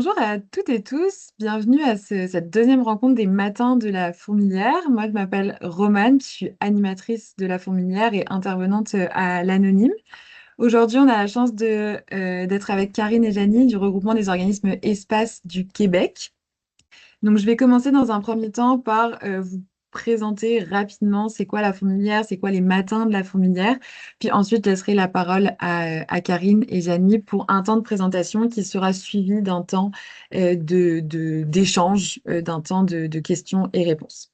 Bonjour à toutes et tous, bienvenue à cette deuxième rencontre des matins de la Fourmilière. Moi, je m'appelle Romane, je suis animatrice de la Fourmilière et intervenante à l'Anonyme. Aujourd'hui, on a la chance d'être avec Karine et Janie du regroupement des organismes Espace du Québec. Donc, je vais commencer dans un premier temps par vous présenter rapidement c'est quoi la fourmilière, c'est quoi les matins de la fourmilière. Puis ensuite, je laisserai la parole à Karine et Janie pour un temps de présentation qui sera suivi d'un temps d'échange, d'un temps de questions et réponses.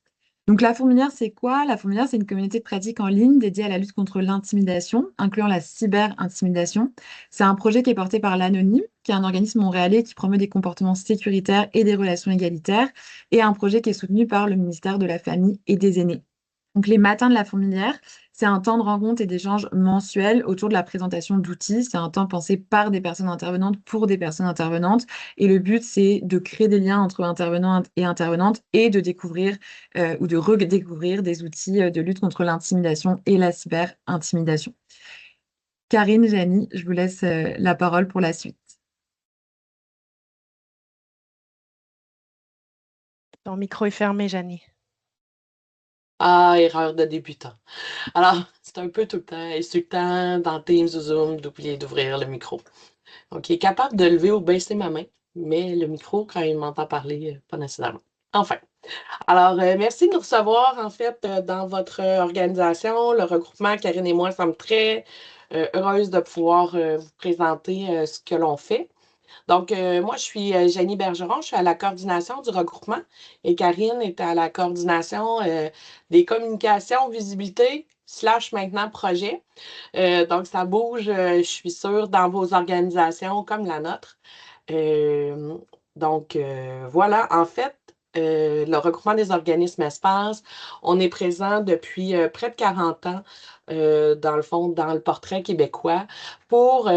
Donc, la fourmilière, c'est quoi? La fourmilière, c'est une communauté de pratique en ligne dédiée à la lutte contre l'intimidation, incluant la cyber-intimidation. C'est un projet qui est porté par l'Anonyme, qui est un organisme montréalais qui promeut des comportements sécuritaires et des relations égalitaires, et un projet qui est soutenu par le ministère de la Famille et des Aînés. Donc, les matins de la fourmilière, c'est un temps de rencontre et d'échange mensuel autour de la présentation d'outils. C'est un temps pensé par des personnes intervenantes pour des personnes intervenantes. Et le but, c'est de créer des liens entre intervenants et intervenantes et de découvrir ou de redécouvrir des outils de lutte contre l'intimidation et la cyber-intimidation. Karine, Janie, je vous laisse la parole pour la suite. Ton micro est fermé, Janie. Ah, erreur de débutant. Alors, c'est un peu tout le temps insultant dans Teams ou Zoom d'oublier d'ouvrir le micro. Donc, il est capable de lever ou baisser ma main, mais le micro, quand il m'entend parler, pas nécessairement. Enfin. Alors, merci de nous recevoir, en fait, dans votre organisation, le regroupement. Karine et moi sommes très heureuses de pouvoir vous présenter ce que l'on fait. Donc, moi, je suis Janie Bergeron, je suis à la coordination du regroupement et Karine est à la coordination des communications, visibilité, slash maintenant projet. Donc, ça bouge, je suis sûre, dans vos organisations comme la nôtre. Euh, donc, voilà, en fait, le regroupement des organismes espace, on est présent depuis près de 40 ans, dans le fond, dans le portrait québécois, pour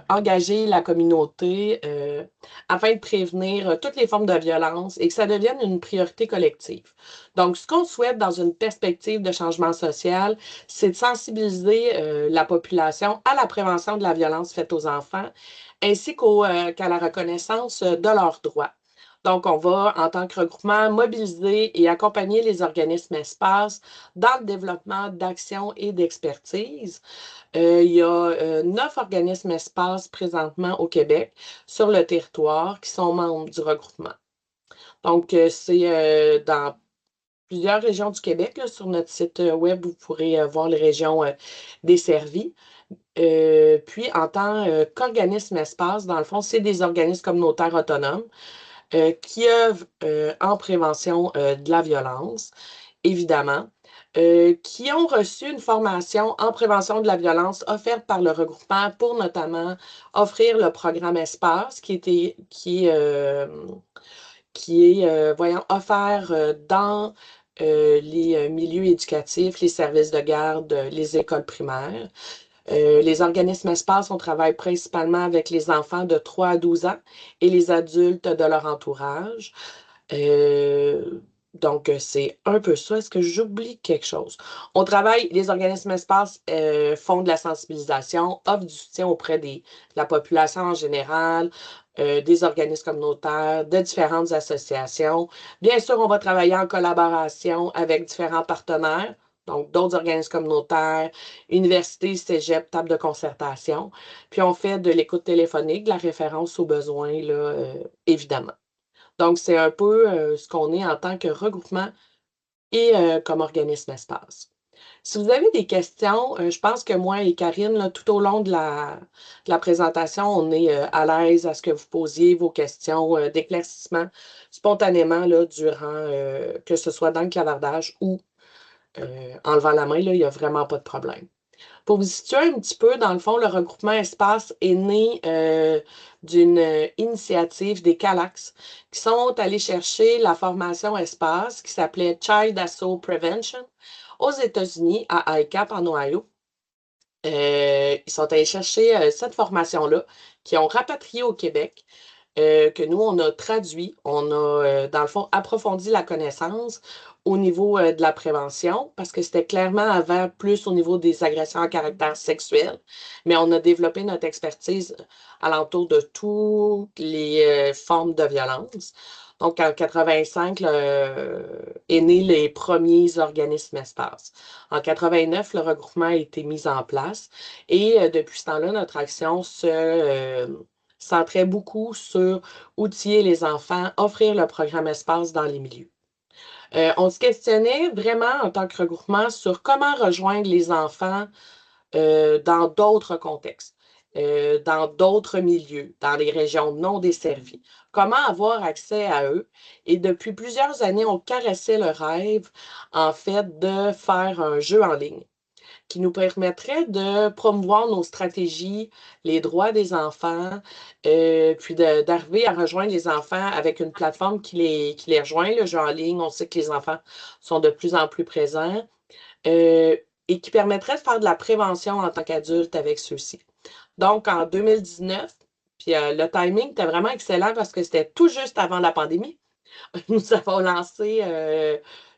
engager la communauté afin de prévenir toutes les formes de violence et que ça devienne une priorité collective. Donc, ce qu'on souhaite dans une perspective de changement social, c'est de sensibiliser la population à la prévention de la violence faite aux enfants ainsi qu'à la reconnaissance de leurs droits. Donc, on va, en tant que regroupement, mobiliser et accompagner les organismes espaces dans le développement d'actions et d'expertise. Il y a 9 organismes espaces présentement au Québec sur le territoire qui sont membres du regroupement. Donc, c'est dans plusieurs régions du Québec. Là, sur notre site web, vous pourrez voir les régions desservies. Puis, en tant qu'organisme espace, dans le fond, c'est des organismes communautaires autonomes qui œuvrent en prévention de la violence, évidemment, qui ont reçu une formation en prévention de la violence offerte par le regroupement pour notamment offrir le programme Espace qui est voyons, offert dans les milieux éducatifs, les services de garde, les écoles primaires. Les organismes espace, on travaille principalement avec les enfants de 3 à 12 ans et les adultes de leur entourage. Donc, c'est un peu ça. Est-ce que j'oublie quelque chose? On travaille, les organismes espace font de la sensibilisation, offrent du soutien auprès de la population en général, des organismes communautaires, de différentes associations. Bien sûr, on va travailler en collaboration avec différents partenaires, donc d'autres organismes communautaires, universités, cégep, table de concertation. Puis on fait de l'écoute téléphonique, de la référence aux besoins, là, évidemment. Donc, c'est un peu ce qu'on est en tant que regroupement et comme organisme espace. Si vous avez des questions, je pense que moi et Karine, là, tout au long de la présentation, on est à l'aise à ce que vous posiez vos questions d'éclaircissement spontanément là, durant, que ce soit dans le clavardage ou en levant la main, là, il n'y a vraiment pas de problème. Pour vous situer un petit peu, dans le fond, le regroupement Espace est né d'une initiative des CALAX qui sont allés chercher la formation Espace qui s'appelait Child Assault Prevention aux États-Unis, à ICAP en Ohio. Ils sont allés chercher cette formation-là, qui ont rapatrié au Québec. que nous, on a traduit, on a, dans le fond, approfondi la connaissance au niveau de la prévention, parce que c'était clairement avant plus au niveau des agressions à caractère sexuel, mais on a développé notre expertise alentour de toutes les formes de violence. Donc, en 85, est né les premiers organismes espaces. En 89, le regroupement a été mis en place et depuis ce temps-là, notre action se centrait beaucoup sur outiller les enfants, offrir le programme espace dans les milieux. On se questionnait vraiment en tant que regroupement sur comment rejoindre les enfants dans d'autres contextes, dans d'autres milieux, dans les régions non desservies. Comment avoir accès à eux? Et depuis plusieurs années, on caressait le rêve, en fait, de faire un jeu en ligne qui nous permettrait de promouvoir nos stratégies, les droits des enfants, puis d'arriver à rejoindre les enfants avec une plateforme qui les rejoint, le jeu en ligne. On sait que les enfants sont de plus en plus présents et qui permettrait de faire de la prévention en tant qu'adulte avec ceux-ci. Donc, en 2019, puis le timing était vraiment excellent parce que c'était tout juste avant la pandémie. Nous avons lancé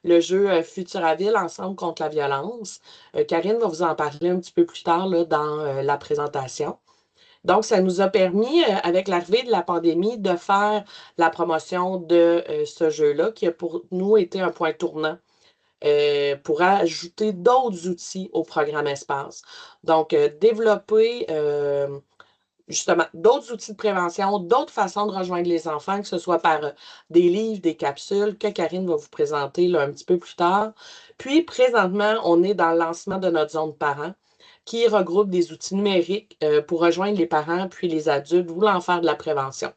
le jeu Futuraville ensemble contre la violence. Karine va vous en parler un petit peu plus tard là, dans la présentation. Donc, ça nous a permis, avec l'arrivée de la pandémie, de faire la promotion de ce jeu-là, qui a pour nous été un point tournant pour ajouter d'autres outils au programme Espace. Donc, développer justement d'autres outils de prévention, d'autres façons de rejoindre les enfants, que ce soit par des livres, des capsules, que Karine va vous présenter là, un petit peu plus tard. Puis, présentement, on est dans le lancement de notre zone parents qui regroupe des outils numériques pour rejoindre les parents puis les adultes voulant faire de la prévention.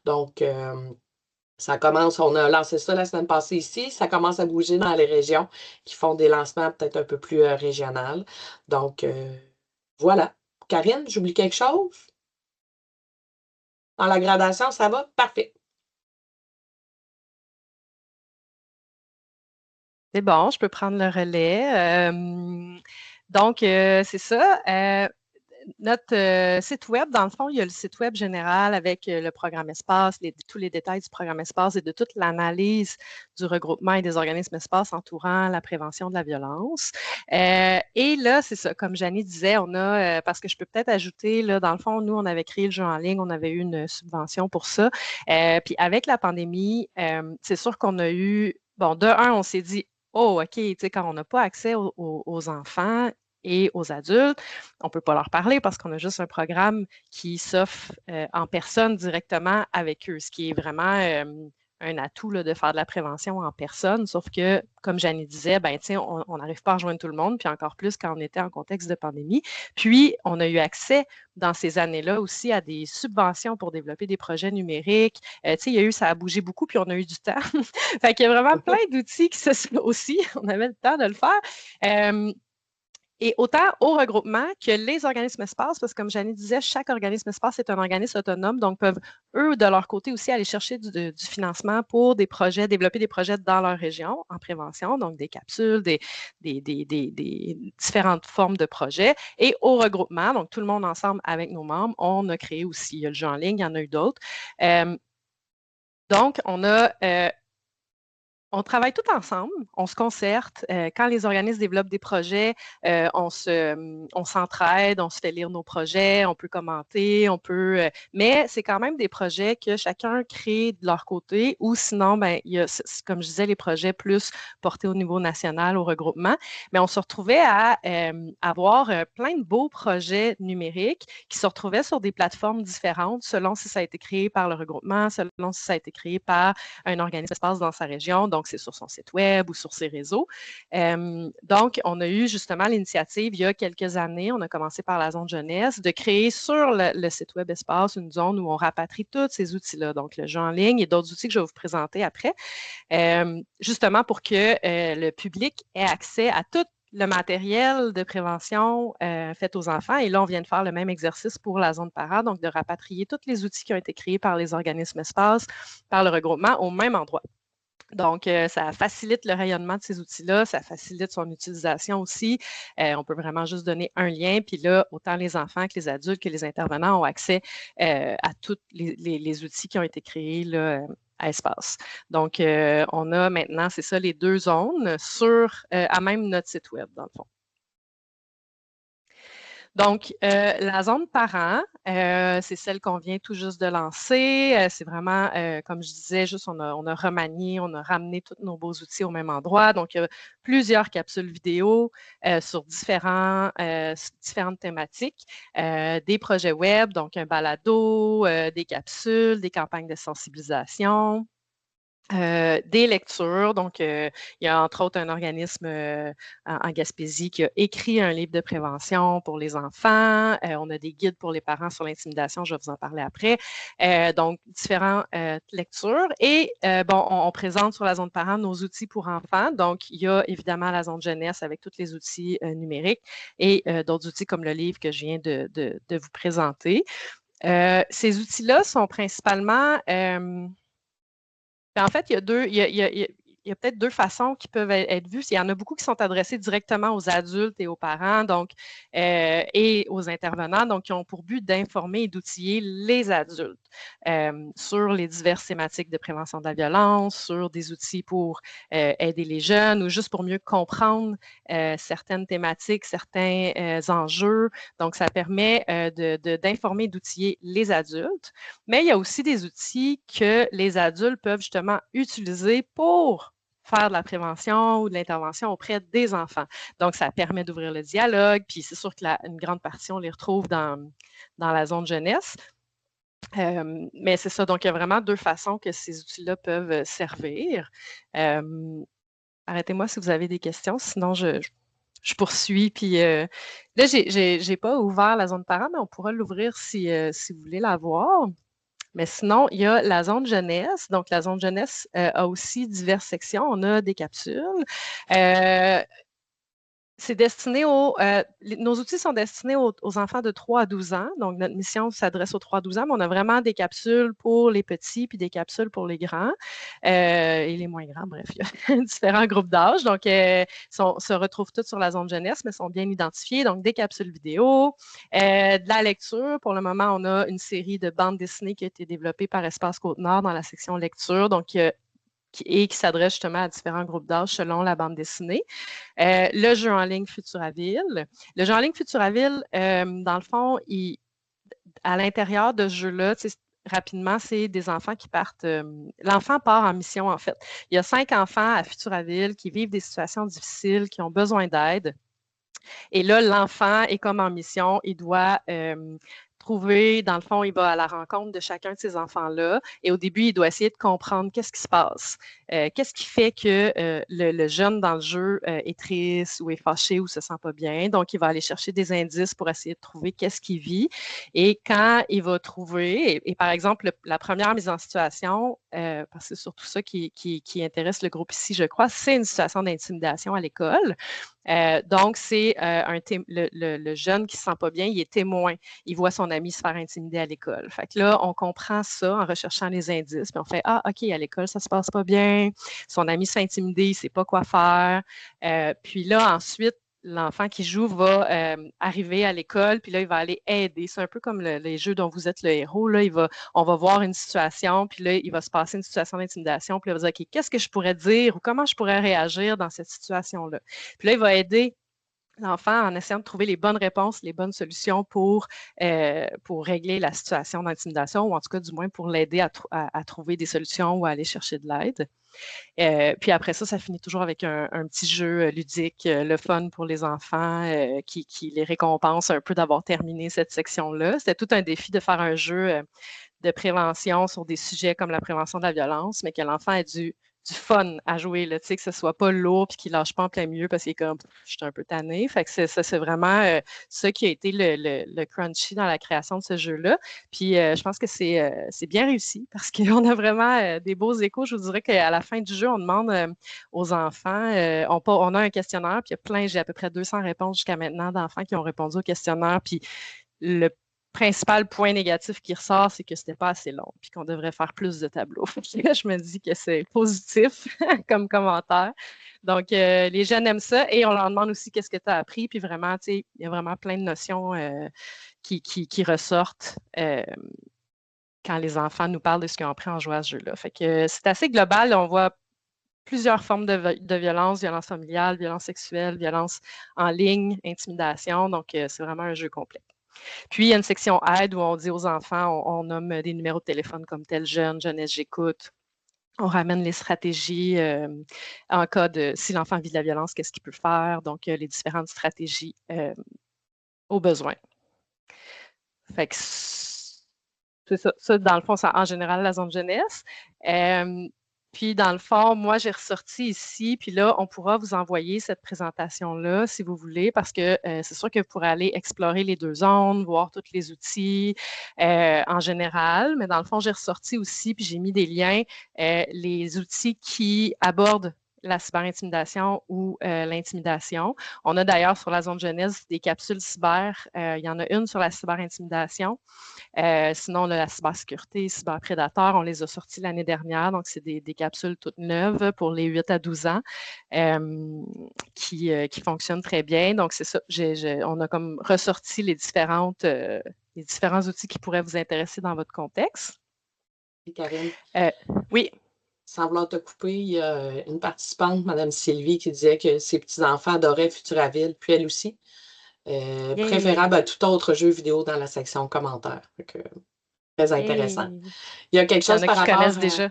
Donc, ça commence, on a lancé ça la semaine passée ici, ça commence à bouger dans les régions qui font des lancements peut-être un peu plus régionaux. Donc, voilà. Karine, j'oublie quelque chose? Dans la gradation, ça va? Parfait. C'est bon, je peux prendre le relais. Donc, c'est ça. Notre site web, dans le fond, il y a le site web général avec le programme Espace, tous les détails du programme Espace et de toute l'analyse du regroupement et des organismes Espace entourant la prévention de la violence. Et là, c'est ça, comme Janie disait, on a, parce que je peux peut-être ajouter, là, dans le fond, nous, on avait créé le jeu en ligne, on avait eu une subvention pour ça. Puis avec la pandémie, c'est sûr qu'on a eu, bon, de un, on s'est dit, oh, OK, tu sais, quand on n'a pas accès aux enfants et aux adultes, on ne peut pas leur parler parce qu'on a juste un programme qui s'offre en personne directement avec eux, ce qui est vraiment un atout là, de faire de la prévention en personne. Sauf que, comme Janie disait, ben, on n'arrive pas à rejoindre tout le monde, puis encore plus quand on était en contexte de pandémie. Puis, on a eu accès dans ces années-là aussi à des subventions pour développer des projets numériques. Il y a eu, ça a bougé beaucoup, puis on a eu du temps. Fait qu'il y a vraiment plein d'outils qui se sont aussi, on avait le temps de le faire. Et autant au regroupement que les organismes espaces, parce que comme Janie disait, chaque organisme espace est un organisme autonome, donc peuvent, eux, de leur côté aussi, aller chercher du financement pour des projets, développer des projets dans leur région en prévention, donc des capsules, des différentes formes de projets. Et au regroupement, donc tout le monde ensemble avec nos membres, on a créé aussi, il y a le jeu en ligne, il y en a eu d'autres. Donc, on travaille tout ensemble, on se concerte. Quand les organismes développent des projets, on s'entraide, on se fait lire nos projets, on peut commenter, mais c'est quand même des projets que chacun crée de leur côté ou sinon, ben, il y a, comme je disais, les projets plus portés au niveau national, au regroupement. Mais on se retrouvait à avoir plein de beaux projets numériques qui se retrouvaient sur des plateformes différentes selon si ça a été créé par le regroupement, selon si ça a été créé par un organisme espace dans sa région. Donc, c'est sur son site web ou sur ses réseaux. Donc, on a eu justement l'initiative il y a quelques années, on a commencé par la zone jeunesse, de créer sur le site web Espace une zone où on rapatrie tous ces outils-là, donc le jeu en ligne et d'autres outils que je vais vous présenter après, justement pour que le public ait accès à tout le matériel de prévention fait aux enfants. Et là, on vient de faire le même exercice pour la zone parent, donc de rapatrier tous les outils qui ont été créés par les organismes espaces, par le regroupement au même endroit. Donc, ça facilite le rayonnement de ces outils-là, ça facilite son utilisation aussi. On peut vraiment juste donner un lien, puis là, autant les enfants que les adultes que les intervenants ont accès à tous les outils qui ont été créés là, à Espace. Donc, on a maintenant, c'est ça, les 2 zones à même notre site web, dans le fond. Donc, la zone parent, c'est celle qu'on vient tout juste de lancer. C'est vraiment, comme je disais, juste on a remanié, on a ramené tous nos beaux outils au même endroit. Donc, il y a plusieurs capsules vidéo sur différentes thématiques, des projets web, donc un balado, des capsules, des campagnes de sensibilisation. Des lectures. Donc, il y a entre autres un organisme en Gaspésie qui a écrit un livre de prévention pour les enfants. On a des guides pour les parents sur l'intimidation, je vais vous en parler après. Donc, différentes lectures. Et bon, on présente sur la zone parent nos outils pour enfants. Donc, il y a évidemment la zone jeunesse avec tous les outils numériques et d'autres outils comme le livre que je viens de vous présenter. Ces outils-là sont principalement en fait, il y a peut-être 2 façons qui peuvent être vues. Il y en a beaucoup qui sont adressés directement aux adultes et aux parents donc, et aux intervenants, donc qui ont pour but d'informer et d'outiller les adultes sur les diverses thématiques de prévention de la violence, sur des outils pour aider les jeunes ou juste pour mieux comprendre certaines thématiques, certains enjeux. Donc, ça permet d'informer et d'outiller les adultes. Mais il y a aussi des outils que les adultes peuvent justement utiliser pour faire de la prévention ou de l'intervention auprès des enfants. Donc, ça permet d'ouvrir le dialogue, puis c'est sûr qu'une grande partie, on les retrouve dans la zone jeunesse. Mais c'est ça, donc il y a vraiment 2 façons que ces outils-là peuvent servir. Arrêtez-moi si vous avez des questions, sinon je poursuis. Puis là, j'ai pas ouvert la zone parent, mais on pourra l'ouvrir si vous voulez la voir. Mais sinon, il y a la zone jeunesse. Donc, la zone jeunesse a aussi diverses sections. On a des capsules. C'est destiné nos outils sont destinés aux enfants de 3 à 12 ans. Donc, notre mission s'adresse aux 3 à 12 ans, mais on a vraiment des capsules pour les petits puis des capsules pour les grands et les moins grands. Bref, il y a différents groupes d'âge. Donc, se retrouvent toutes sur la zone jeunesse, mais sont bien identifiés. Donc, des capsules vidéo, de la lecture. Pour le moment, on a une série de bandes dessinées qui a été développée par Espace Côte-Nord dans la section lecture. Donc, qui s'adresse justement à différents groupes d'âge selon la bande dessinée. Le jeu en ligne Futuraville. Le jeu en ligne Futuraville, dans le fond, à l'intérieur de ce jeu-là, rapidement, c'est des enfants qui partent. L'enfant part en mission, en fait. Il y a 5 enfants à Futuraville qui vivent des situations difficiles, qui ont besoin d'aide. Et là, l'enfant est comme en mission. Il doit trouver, dans le fond, il va à la rencontre de chacun de ces enfants-là. Et au début, il doit essayer de comprendre qu'est-ce qui se passe. Qu'est-ce qui fait que le jeune dans le jeu est triste ou est fâché ou se sent pas bien. Donc, il va aller chercher des indices pour essayer de trouver qu'est-ce qu'il vit. Et quand il va trouver, et par exemple, la première mise en situation, parce que c'est surtout ça qui intéresse le groupe ici, je crois, c'est une situation d'intimidation à l'école. Donc, c'est le jeune qui ne se sent pas bien, il est témoin. Il voit son ami se faire intimider à l'école. Fait que là, on comprend ça en recherchant les indices. Puis on fait « Ah, OK, à l'école, ça ne se passe pas bien. Son ami se fait intimider, il ne sait pas quoi faire. » Puis là, ensuite, l'enfant qui joue va arriver à l'école, puis là, il va aller aider. C'est un peu comme les jeux dont vous êtes le héros. Là, on va voir une situation, puis là, il va se passer une situation d'intimidation, puis là, il va dire, OK, qu'est-ce que je pourrais dire ou comment je pourrais réagir dans cette situation-là? Puis là, il va aider l'enfant en essayant de trouver les bonnes réponses, les bonnes solutions pour régler la situation d'intimidation, ou en tout cas, du moins, pour l'aider à trouver des solutions ou à aller chercher de l'aide. Puis après ça, ça finit toujours avec un petit jeu ludique, le fun pour les enfants, qui les récompense un peu d'avoir terminé cette section-là. C'était tout un défi de faire un jeu de prévention sur des sujets comme la prévention de la violence, mais que l'enfant ait du fun à jouer, là, que ce soit pas lourd et qu'il lâche pas en plein milieu parce qu'il est comme je suis un peu tanné. Fait que c'est vraiment ça qui a été le crunchy dans la création de ce jeu-là. Puis je pense que c'est bien réussi parce qu'on a vraiment des beaux échos. Je vous dirais qu'à la fin du jeu, on demande aux enfants, on a un questionnaire, puis il y a j'ai à peu près 200 réponses jusqu'à maintenant d'enfants qui ont répondu au questionnaire. Puis le principal point négatif qui ressort, c'est que c'était pas assez long, puis qu'on devrait faire plus de tableaux. Je me dis que c'est positif comme commentaire. Donc, les jeunes aiment ça et on leur demande aussi qu'est-ce que tu as appris. Puis vraiment, tu sais, il y a vraiment plein de notions qui ressortent quand les enfants nous parlent de ce qu'ils ont appris en jouant à ce jeu-là. Fait que c'est assez global. On voit plusieurs formes de violence, violence familiale, violence sexuelle, violence en ligne, intimidation. Donc, c'est vraiment un jeu complet. Puis, il y a une section aide où on dit aux enfants, on nomme des numéros de téléphone comme tel jeune, jeunesse, j'écoute. On ramène les stratégies en cas de si l'enfant vit de la violence, qu'est-ce qu'il peut faire. Donc, les différentes stratégies au besoin. Fait que c'est ça. Ça, dans le fond, c'est en général la zone jeunesse. Puis, dans le fond, moi, j'ai ressorti ici, puis là, on pourra vous envoyer cette présentation-là, si vous voulez, parce que c'est sûr que vous pourrez aller explorer les deux zones, voir tous les outils en général, mais dans le fond, j'ai ressorti aussi, puis j'ai mis des liens, les outils qui abordent la cyberintimidation ou l'intimidation. On a d'ailleurs sur la zone jeunesse des capsules cyber. Il y en a une sur la cyberintimidation. Sinon, la cybersécurité, cyberprédateur, on les a sortis l'année dernière. Donc, c'est des capsules toutes neuves pour les 8 à 12 ans qui fonctionnent très bien. Donc, c'est ça. On a comme ressorti les différents outils qui pourraient vous intéresser dans votre contexte. Et Karine, oui. sans vouloir te couper, il y a une participante, Mme Sylvie, qui disait que ses petits-enfants adoraient Futuraville, puis elle aussi. Préférable à tout autre jeu vidéo dans la section commentaires. Donc, très intéressant. Il y a quelque chose par rapport... connaissent déjà.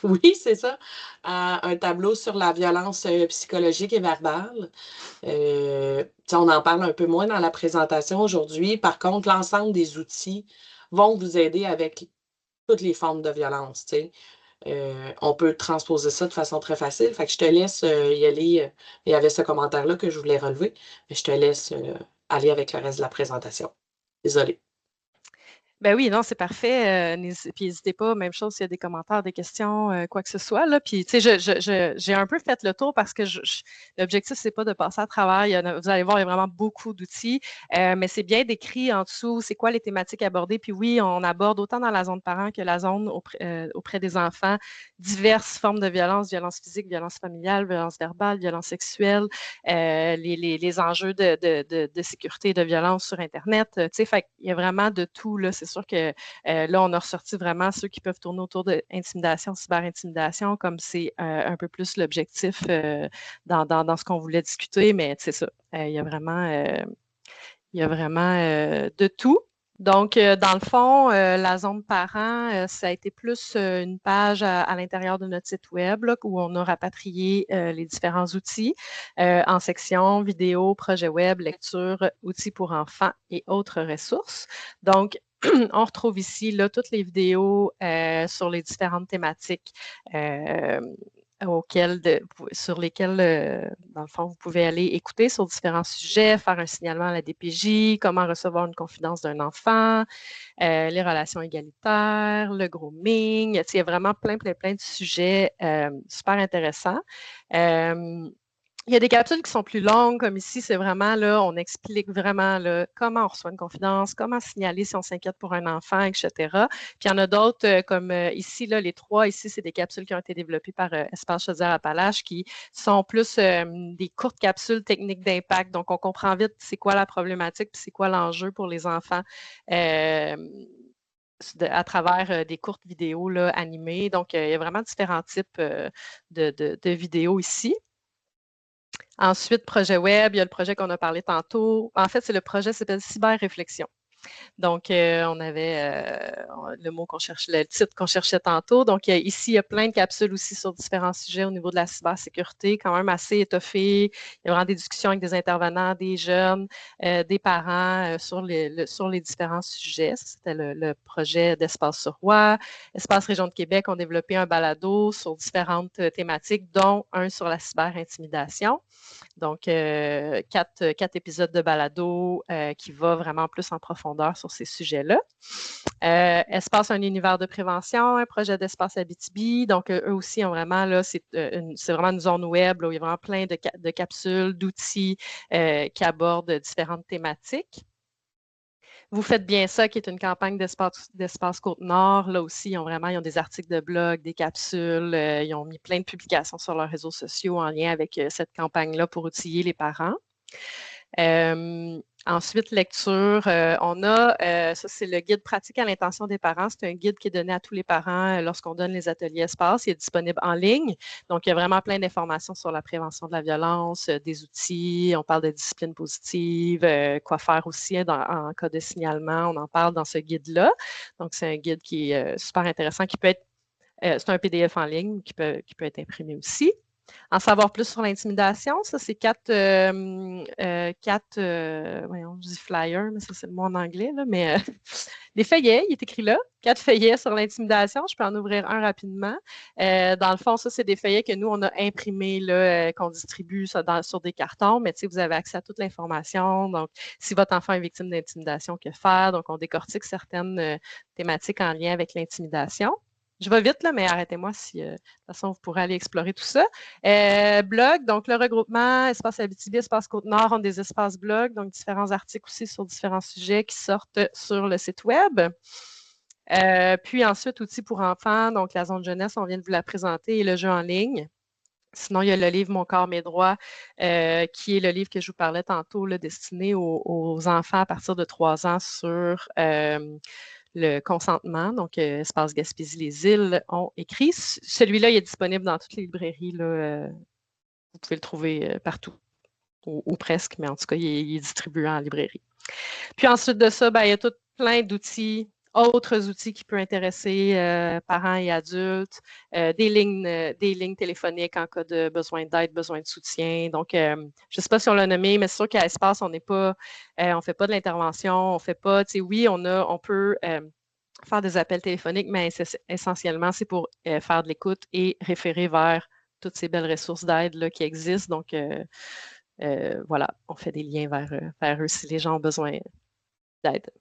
Oui, c'est ça. Un tableau sur la violence psychologique et verbale. On en parle un peu moins dans la présentation aujourd'hui. Par contre, l'ensemble des outils vont vous aider avec toutes les formes de violence. On peut transposer ça de façon très facile. Fait que je te laisse y aller. Il y avait ce commentaire-là que je voulais relever, mais je te laisse aller avec le reste de la présentation. Désolée. Ben oui, non, c'est parfait. Puis n'hésitez pas, même chose s'il y a des commentaires, des questions, quoi que ce soit. Là. Puis, tu sais, j'ai un peu fait le tour parce que l'objectif, c'est pas de passer à travers. Vous allez voir, il y a vraiment beaucoup d'outils, mais c'est bien décrit en dessous, c'est quoi les thématiques abordées. Puis oui, on aborde autant dans la zone parent que la zone auprès des enfants diverses formes de violence, violence physique, violence familiale, violence verbale, violence sexuelle, les enjeux de sécurité et de violence sur Internet. Tu sais, fait qu'il y a vraiment de tout, là. C'est sûr que là, on a ressorti vraiment ceux qui peuvent tourner autour de intimidation, cyberintimidation, comme c'est un peu plus l'objectif dans ce qu'on voulait discuter, mais c'est ça. Il y a vraiment de tout. Donc, dans le fond, la zone parent, ça a été plus une page à l'intérieur de notre site web là, où on a rapatrié les différents outils en section vidéo, projet web, lecture, outils pour enfants et autres ressources. Donc, on retrouve ici là, toutes les vidéos sur les différentes thématiques sur lesquelles, dans le fond, vous pouvez aller écouter sur différents sujets, faire un signalement à la DPJ, comment recevoir une confidence d'un enfant, les relations égalitaires, le grooming. Il y a vraiment plein de sujets super intéressants. Il y a des capsules qui sont plus longues, comme ici, c'est vraiment, là, on explique vraiment là, comment on reçoit une confidence, comment signaler si on s'inquiète pour un enfant, etc. Puis il y en a d'autres, comme ici, là, les trois, ici, c'est des capsules qui ont été développées par Espace Chaudière-Appalaches, qui sont plus des courtes capsules techniques d'impact. Donc, on comprend vite c'est quoi la problématique, puis c'est quoi l'enjeu pour les enfants. À travers des courtes vidéos là, animées. Donc, il y a vraiment différents types de vidéos ici. Ensuite, projet web, il y a le projet qu'on a parlé tantôt. En fait, c'est le projet qui s'appelle Cyber-réflexion. Donc, on avait le titre qu'on cherchait tantôt. Donc, ici, il y a plein de capsules aussi sur différents sujets au niveau de la cybersécurité, quand même assez étoffé. Il y a vraiment des discussions avec des intervenants, des jeunes, des parents sur les différents sujets. C'était le projet d'Espace sur Roi. Espace Région de Québec ont développé un balado sur différentes thématiques, dont un sur la cyberintimidation. Donc, 4 épisodes de balado qui va vraiment plus en profondeur sur ces sujets-là. Espace Un univers de prévention, un projet d'Espace Abitibi. Donc, eux aussi ont vraiment, là, c'est vraiment une zone web là, où il y a vraiment plein de capsules, d'outils qui abordent différentes thématiques. Vous faites bien ça, qui est une campagne d'Espace Côte-Nord. Là aussi, ils ont des articles de blog, des capsules. Ils ont mis plein de publications sur leurs réseaux sociaux en lien avec cette campagne-là pour outiller les parents. Ensuite, lecture, on a, ça c'est le guide pratique à l'intention des parents. C'est un guide qui est donné à tous les parents lorsqu'on donne les ateliers espace. Il est disponible en ligne. Donc, il y a vraiment plein d'informations sur la prévention de la violence, des outils. On parle de discipline positive, quoi faire aussi en cas de signalement. On en parle dans ce guide-là. Donc, c'est un guide qui est super intéressant, qui peut être, c'est un PDF en ligne qui peut être imprimé aussi. En savoir plus sur l'intimidation, ça, c'est voyons, je dis flyer, mais ça, c'est le mot en anglais, là, mais des feuillets, il est écrit là, 4 feuillets sur l'intimidation. Je peux en ouvrir un rapidement. Dans le fond, ça, c'est des feuillets que nous, on a imprimés, là, qu'on distribue sur des cartons, mais tu sais, vous avez accès à toute l'information. Donc, si votre enfant est victime d'intimidation, que faire? Donc, on décortique certaines thématiques en lien avec l'intimidation. Je vais vite, là, mais arrêtez-moi si, de toute façon, vous pourrez aller explorer tout ça. Blog, donc le regroupement, Espace Abitibi, Espace Côte-Nord ont des espaces blogs, donc différents articles aussi sur différents sujets qui sortent sur le site web. Puis ensuite, outils pour enfants, donc la zone jeunesse, on vient de vous la présenter, et le jeu en ligne. Sinon, il y a le livre Mon corps, mes droits, qui est le livre que je vous parlais tantôt, là, destiné aux enfants à partir de 3 ans sur le consentement. Donc, Espace Gaspésie, les îles ont écrit. Celui-là, il est disponible dans toutes les librairies. Là, vous pouvez le trouver partout, ou presque, mais en tout cas, il est distribué en librairie. Puis ensuite de ça, il y a tout plein d'outils, autres outils qui peuvent intéresser parents et adultes, des lignes téléphoniques en cas de besoin d'aide, besoin de soutien. Donc, je ne sais pas si on l'a nommé, mais c'est sûr qu'à Espace, on ne fait pas de l'intervention, on fait pas, tu sais, oui, on peut faire des appels téléphoniques, mais essentiellement, c'est pour faire de l'écoute et référer vers toutes ces belles ressources d'aide qui existent. Donc, voilà, on fait des liens vers eux si les gens ont besoin d'aide.